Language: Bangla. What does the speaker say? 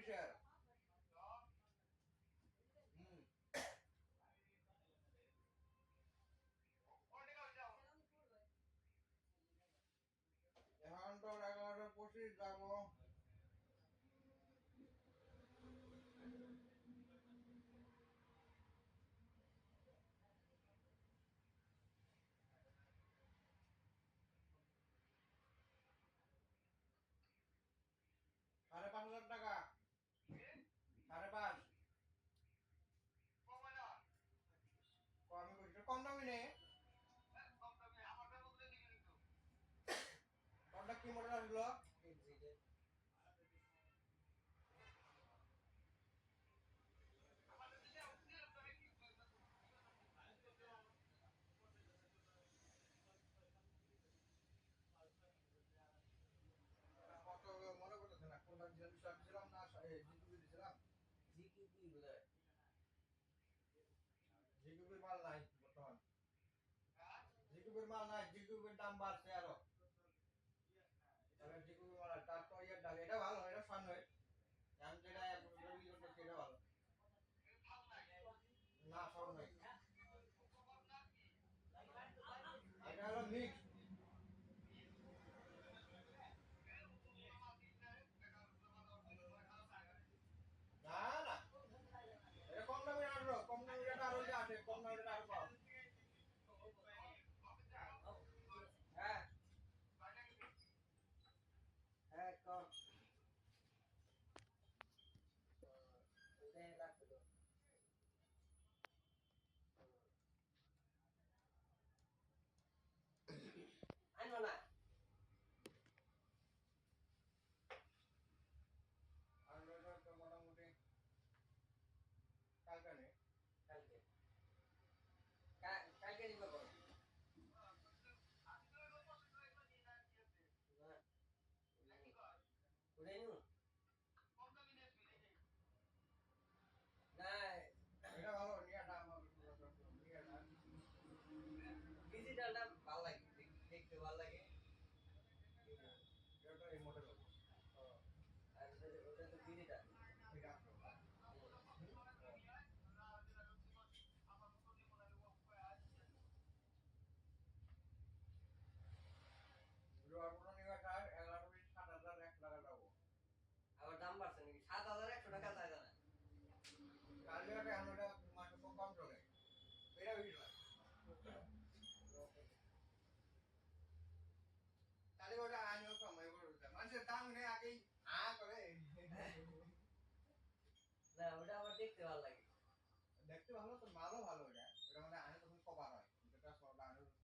কিসের এখন তো 11:25 যাবো ৳5,500 টাকা 5,500 কমই করছি কম দামি নেই কোনটা কি মডেল আসলো কত মনে করতেছে না কোনটা দিয়েছিলাম না জিকিউবি দিয়েছিলাম জিকিউবি বোধহয় জিকিউবির মাল নাই বর্তমান জিকিউবির মাল নাই জিকিউবির দাম বাড়ছে আরো তাহলে জিকিউবির মাল তারপর ইয়ে ডাল এটা ভালো এটা ফান হয় আমি যেটা রবি করতে সেটা ভালো না সব নাই এটা হলো মিক্স না না এটা কম দামি আনলো কম দামি এটা আরো আছে কম দামি এটা আরো পাও হ্যাঁ হ্যাঁ কম ওটাই লাগবে তো আনবো না আনলো তো মোটামুটি কালকে নেই কালকে কালকে নিব করো ওটাই নিব না এটা ভালো নিয়ে দাম নিয়ে না ডিজিটালটা ভালো লাগে দেখতে ভালো লাগে এটা এই মডেল আর ওটা তো ডিজিটাল এটা জোয়ার নিয়ে যায় 11,000 1 টাকা যাবো আবার দাম বাড়ছে নাকি 7,100 টাকা যায় না কালকে আমরা মাসে কম চলে এটা বেশি হয় তাহলে ওটা আমিও কমাই বলতে মানুষের দাম নেই আগেই করে না ওটা আবার দেখতে ভালো লাগে দেখতে ভালো তো মাল